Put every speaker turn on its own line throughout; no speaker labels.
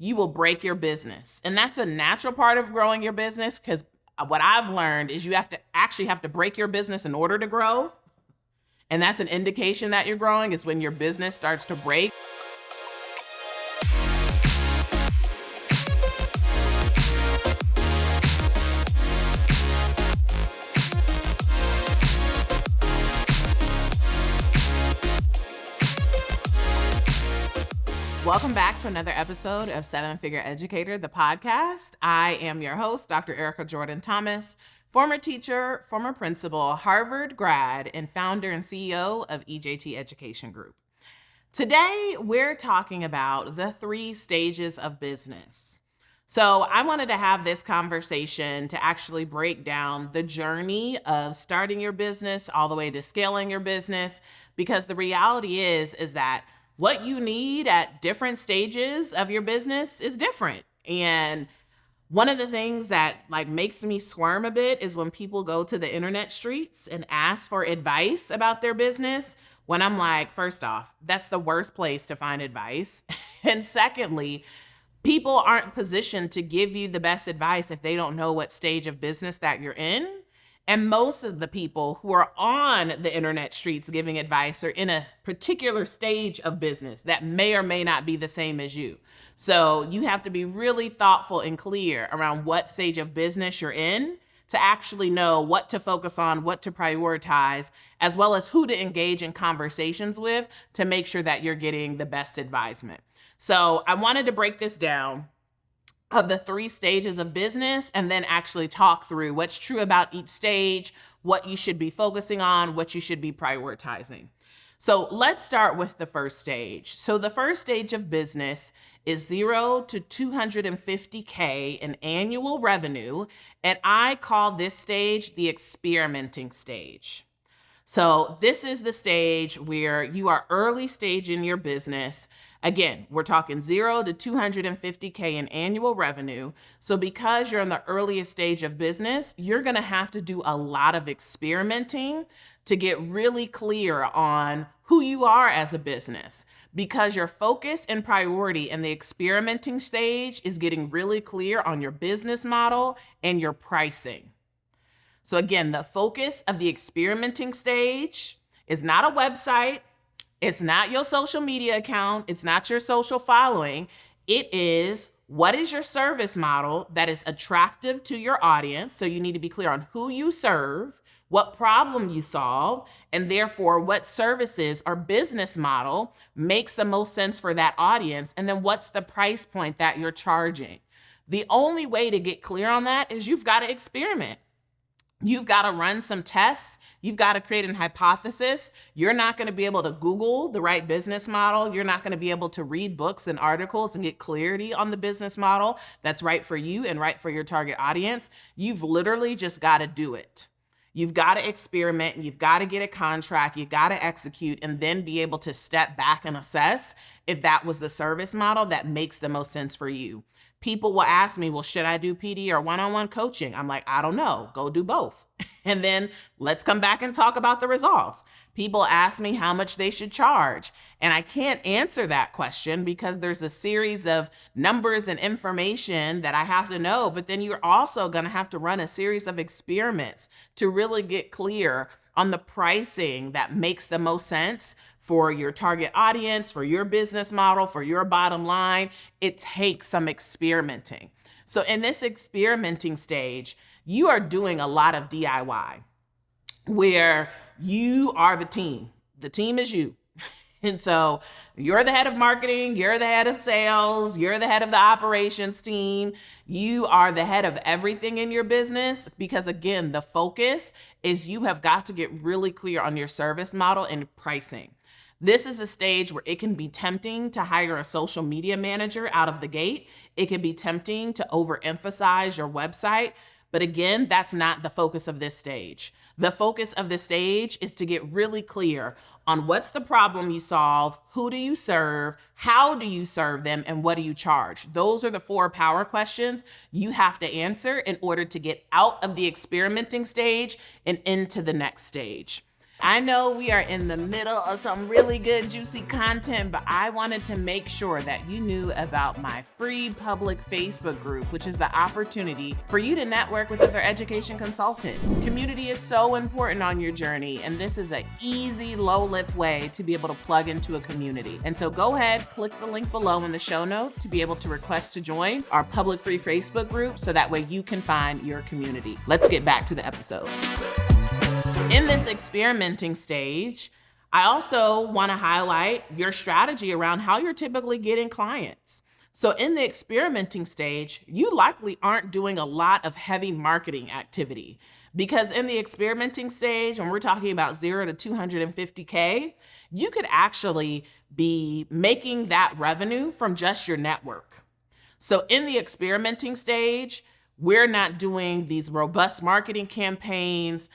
you will break your business. And that's a natural part of growing your business, because what I've learned is you have to break your business in order to grow. And that's an indication that you're growing, is when your business starts to break. Welcome back to another episode of Seven Figure Educator, the podcast. I am your host, Dr. Erica Jordan Thomas, former teacher, former principal, Harvard grad, and founder and CEO of EJT Education Group. Today, we're talking about the 3 stages of business. So I wanted to have this conversation to actually break down the journey of starting your business all the way to scaling your business, because the reality is that what you need at different stages of your business is different. And one of the things that makes me squirm a bit is when people go to the internet streets and ask for advice about their business, when I'm like, first off, that's the worst place to find advice. And secondly, people aren't positioned to give you the best advice if they don't know what stage of business that you're in. And most of the people who are on the internet streets giving advice are in a particular stage of business that may or may not be the same as you. So you have to be really thoughtful and clear around what stage of business you're in to actually know what to focus on, what to prioritize, as well as who to engage in conversations with to make sure that you're getting the best advisement. So I wanted to break this down of the 3 stages of business, and then actually talk through what's true about each stage, what you should be focusing on, what you should be prioritizing. So let's start with the first stage. So the first stage of business is 0 to 250K in annual revenue, and I call this stage the experimenting stage. So this is the stage where you are early stage in your business. Again, we're talking 0 to 250K in annual revenue. So because you're in the earliest stage of business, you're going to have to do a lot of experimenting to get really clear on who you are as a business, because your focus and priority in the experimenting stage is getting really clear on your business model and your pricing. So again, the focus of the experimenting stage is not a website. It's not your social media account. It's not your social following. It is, what is your service model that is attractive to your audience? So you need to be clear on who you serve, what problem you solve, and therefore what services or business model makes the most sense for that audience. And then what's the price point that you're charging? The only way to get clear on that is you've got to experiment. You've got to run some tests. You've got to create an hypothesis. You're not going to be able to Google the right business model. You're not going to be able to read books and articles and get clarity on the business model that's right for you and right for your target audience. You've literally just got to do it. You've got to experiment. You've got to get a contract. You've got to execute, and then be able to step back and assess if that was the service model that makes the most sense for you. People will ask me, well, should I do PD or one-on-one coaching? I'm like, I don't know. Go do both. And then let's come back and talk about the results. People ask me how much they should charge. And I can't answer that question because there's a series of numbers and information that I have to know. But then you're also going to have to run a series of experiments to really get clear on the pricing that makes the most sense for your target audience, for your business model, for your bottom line. It takes some experimenting. So in this experimenting stage, you are doing a lot of DIY where you are the team. The team is you. And so you're the head of marketing, you're the head of sales, you're the head of the operations team. You are the head of everything in your business, because again, the focus is you have got to get really clear on your service model and pricing. This is a stage where it can be tempting to hire a social media manager out of the gate. It can be tempting to overemphasize your website. But again, that's not the focus of this stage. The focus of this stage is to get really clear on what's the problem you solve, who do you serve, how do you serve them, and what do you charge? Those are the 4 power questions you have to answer in order to get out of the experimenting stage and into the next stage. I know we are in the middle of some really good, juicy content, but I wanted to make sure that you knew about my free public Facebook group, which is the opportunity for you to network with other education consultants. Community is so important on your journey, and this is an easy, low-lift way to be able to plug into a community. And so go ahead, click the link below in the show notes to be able to request to join our public free Facebook group so that way you can find your community. Let's get back to the episode. In this experimenting stage, I also want to highlight your strategy around how you're typically getting clients. So in the experimenting stage, you likely aren't doing a lot of heavy marketing activity because in the experimenting stage, when we're talking about 0 to 250K, you could actually be making that revenue from just your network. So in the experimenting stage, we're not doing these robust marketing campaigns.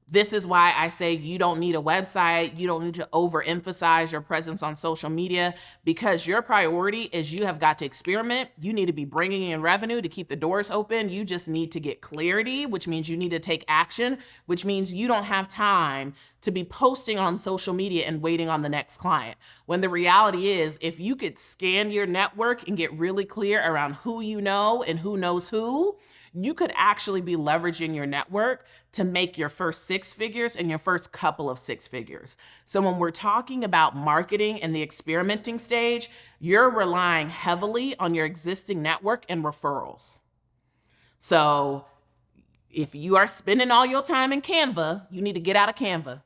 This is why I say you don't need a website. You don't need to overemphasize your presence on social media because your priority is you have got to experiment. You need to be bringing in revenue to keep the doors open. You just need to get clarity, which means you need to take action, which means you don't have time to be posting on social media and waiting on the next client. When the reality is, if you could scan your network and get really clear around who you know and who knows who, you could actually be leveraging your network to make your first 6 figures and your first couple of 6 figures. So when we're talking about marketing in the experimenting stage, you're relying heavily on your existing network and referrals. So if you are spending all your time in Canva, you need to get out of Canva.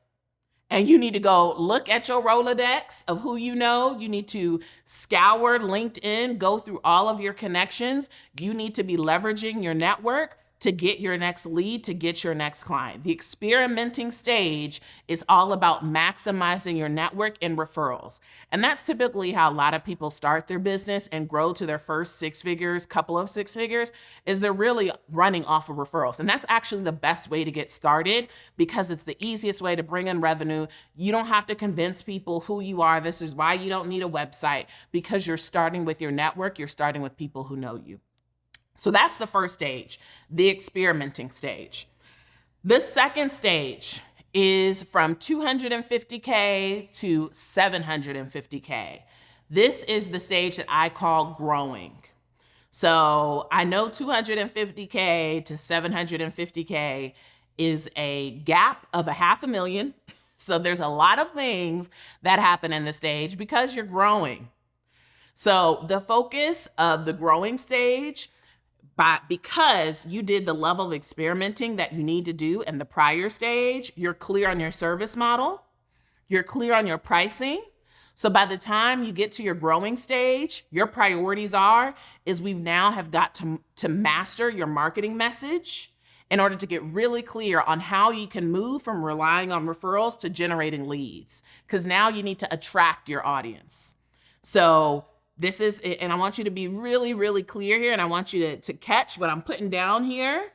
And you need to go look at your Rolodex of who you know. You need to scour LinkedIn, go through all of your connections. You need to be leveraging your network to get your next lead, to get your next client. The experimenting stage is all about maximizing your network and referrals. And that's typically how a lot of people start their business and grow to their first 6 figures, couple of 6 figures, is they're really running off of referrals. And that's actually the best way to get started because it's the easiest way to bring in revenue. You don't have to convince people who you are. This is why you don't need a website, because you're starting with your network. You're starting with people who know you. So that's the first stage, the experimenting stage. The second stage is from 250K to 750K. This is the stage that I call growing. So I know 250K to 750K is a gap of $500,000. So there's a lot of things that happen in the stage because you're growing. So the focus of the growing stage, because you did the level of experimenting that you need to do in the prior stage, you're clear on your service model, you're clear on your pricing. So by the time you get to your growing stage, your priorities is we now have got to master your marketing message in order to get really clear on how you can move from relying on referrals to generating leads, because now you need to attract your audience. So this is, and I want you to be really, really clear here, and I want you to catch what I'm putting down here.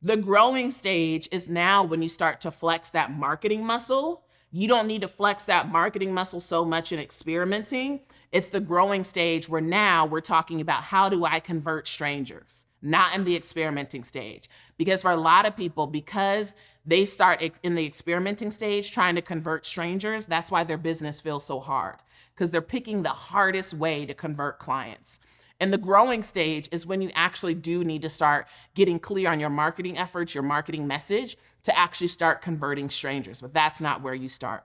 The growing stage is now when you start to flex that marketing muscle. You don't need to flex that marketing muscle so much in experimenting. It's the growing stage where now we're talking about how do I convert strangers, not in the experimenting stage. Because for a lot of people, because they start in the experimenting stage trying to convert strangers, that's why their business feels so hard, because they're picking the hardest way to convert clients. And the growing stage is when you actually do need to start getting clear on your marketing efforts, your marketing message, to actually start converting strangers. But that's not where you start.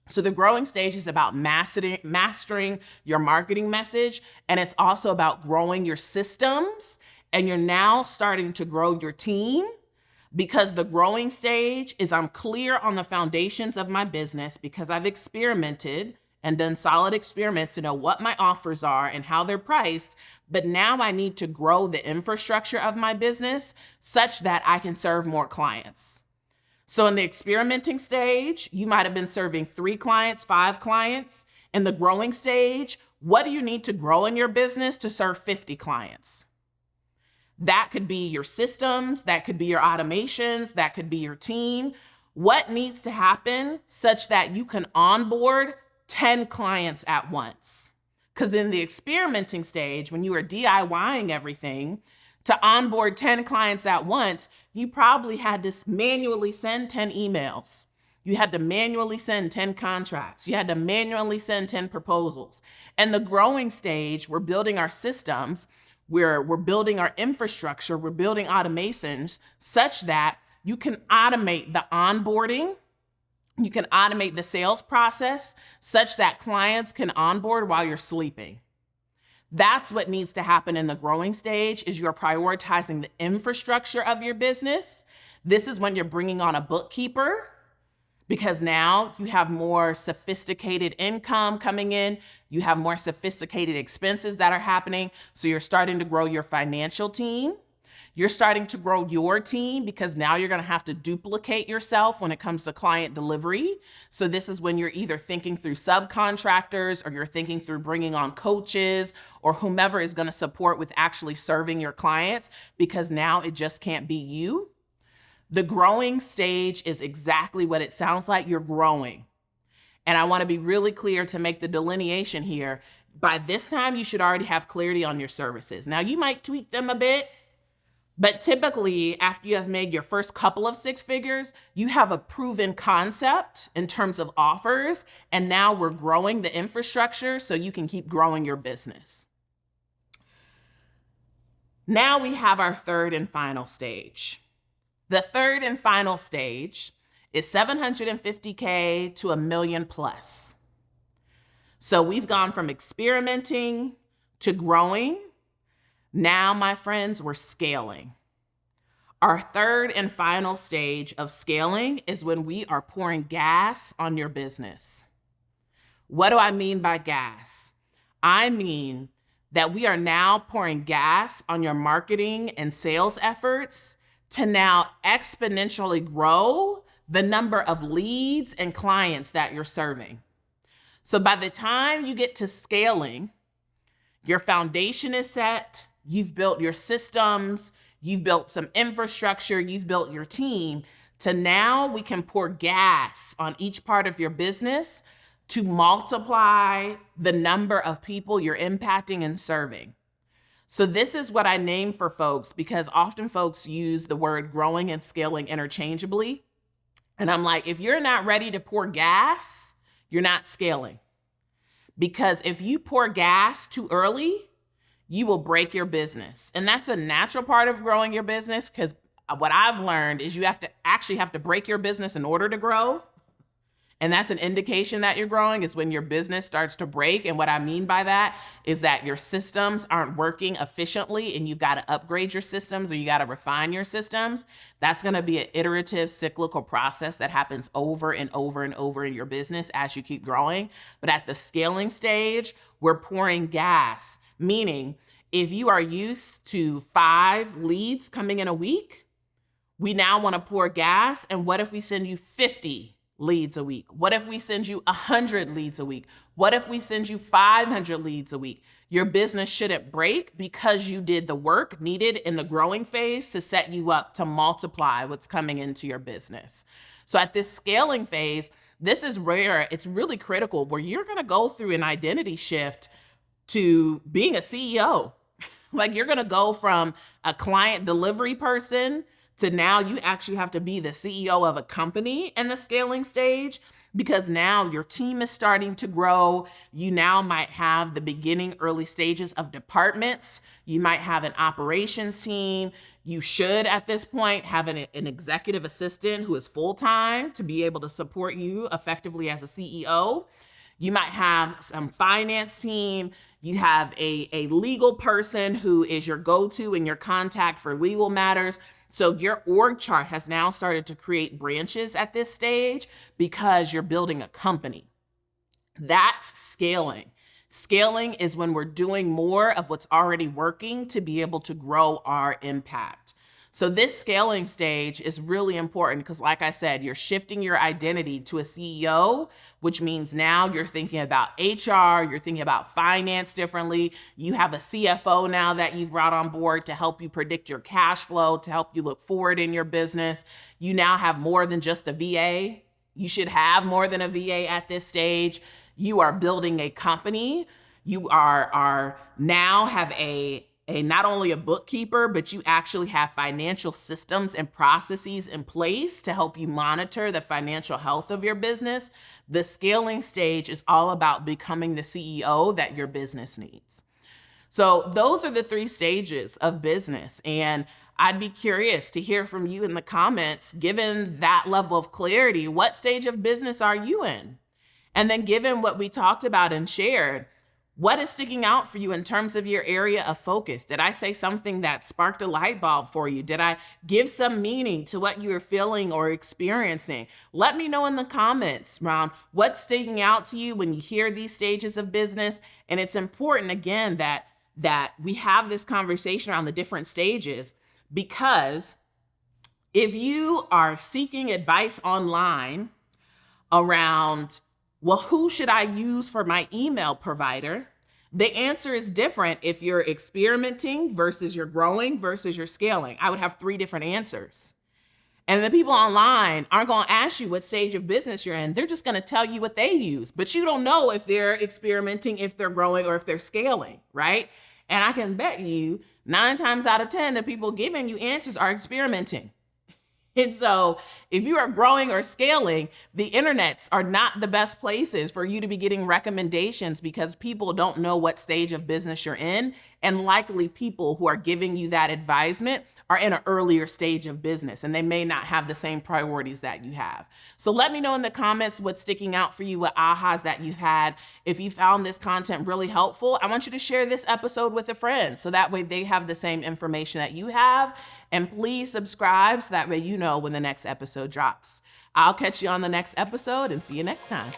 So the growing stage is about mastering your marketing message, and it's also about growing your systems, and you're now starting to grow your team, because the growing stage is I'm clear on the foundations of my business because I've experimented and done solid experiments to know what my offers are and how they're priced. But now I need to grow the infrastructure of my business such that I can serve more clients. So in the experimenting stage, you might have been serving 3 clients, 5 clients. In the growing stage, what do you need to grow in your business to serve 50 clients? That could be your systems, that could be your automations, that could be your team. What needs to happen such that you can onboard 10 clients at once? Because in the experimenting stage, when you are DIYing everything, to onboard 10 clients at once, you probably had to manually send 10 emails. You had to manually send 10 contracts. You had to manually send 10 proposals. And the growing stage, we're building our systems, we're building our infrastructure, we're building automations such that you can automate the onboarding, you can automate the sales process such that clients can onboard while you're sleeping. That's what needs to happen in the growing stage is you're prioritizing the infrastructure of your business. This is when you're bringing on a bookkeeper because now you have more sophisticated income coming in. You have more sophisticated expenses that are happening. So you're starting to grow your financial team. You're starting to grow your team because now you're going to have to duplicate yourself when it comes to client delivery. So this is when you're either thinking through subcontractors or you're thinking through bringing on coaches or whomever is going to support with actually serving your clients because now it just can't be you. The growing stage is exactly what it sounds like. You're growing. And I want to be really clear to make the delineation here. By this time, you should already have clarity on your services. Now, you might tweak them a bit. But typically, after you have made your first couple of six figures, you have a proven concept in terms of offers. And now we're growing the infrastructure so you can keep growing your business. Now we have our third and final stage. The third and final stage is $750K to $1 million plus. So we've gone from experimenting to growing. Now, my friends, we're scaling. Our third and final stage of scaling is when we are pouring gas on your business. What do I mean by gas? I mean that we are now pouring gas on your marketing and sales efforts to now exponentially grow the number of leads and clients that you're serving. So by the time you get to scaling, your foundation is set. You've built your systems, you've built some infrastructure, you've built your team to now we can pour gas on each part of your business to multiply the number of people you're impacting and serving. So this is what I name for folks because often folks use the word growing and scaling interchangeably. And I'm like, if you're not ready to pour gas, you're not scaling. Because if you pour gas too early, you will break your business. And that's a natural part of growing your business because what I've learned is you have to break your business in order to grow. And that's an indication that you're growing is when your business starts to break. And what I mean by that is that your systems aren't working efficiently and you've got to upgrade your systems or you got to refine your systems. That's going to be an iterative cyclical process that happens over and over and over in your business as you keep growing. But at the scaling stage, we're pouring gas, meaning if you are used to 5 leads coming in a week, we now want to pour gas. And what if we send you 50 leads a week? What if we send you 100 leads a week? What if we send you 500 leads a week? Your business shouldn't break because you did the work needed in the growing phase to set you up to multiply what's coming into your business. So at this scaling phase, this is where it's really critical where you're going to go through an identity shift to being a CEO. Like you're going to go from a client delivery person to now you actually have to be the CEO of a company in the scaling stage because now your team is starting to grow. You now might have the beginning early stages of departments. You might have an operations team. You should at this point have an executive assistant who is full-time to be able to support you effectively as a CEO. You might have some finance team. You have a legal person who is your go-to and your contact for legal matters. So your org chart has now started to create branches at this stage because you're building a company. That's scaling. Scaling is when we're doing more of what's already working to be able to grow our impact. So this scaling stage is really important because, like I said, you're shifting your identity to a CEO, which means now you're thinking about HR, you're thinking about finance differently. You have a CFO now that you've brought on board to help you predict your cash flow, to help you look forward in your business. You now have more than just a VA. You should have more than a VA at this stage. You are building a company. You are now have not only a bookkeeper, but you actually have financial systems and processes in place to help you monitor the financial health of your business, the scaling stage is all about becoming the CEO that your business needs. So those are the 3 stages of business. And I'd be curious to hear from you in the comments, given that level of clarity, what stage of business are you in? And then given what we talked about and shared, what is sticking out for you in terms of your area of focus? Did I say something that sparked a light bulb for you? Did I give some meaning to what you were feeling or experiencing? Let me know in the comments around what's sticking out to you when you hear these stages of business. And it's important, again, that we have this conversation around the different stages, because if you are seeking advice online around, well, who should I use for my email provider? The answer is different if you're experimenting versus you're growing versus you're scaling. I would have 3 different answers. And the people online aren't going to ask you what stage of business you're in. They're just going to tell you what they use. But you don't know if they're experimenting, if they're growing, or if they're scaling, right? And I can bet you 9 times out of 10, the people giving you answers are experimenting. And so if you are growing or scaling, the internets are not the best places for you to be getting recommendations, because people don't know what stage of business you're in. And likely people who are giving you that advisement are in an earlier stage of business, and they may not have the same priorities that you have. So let me know in the comments what's sticking out for you, what ahas that you had. If you found this content really helpful, I want you to share this episode with a friend, so that way they have the same information that you have. And please subscribe so that way you know when the next episode drops. I'll catch you on the next episode and see you next time.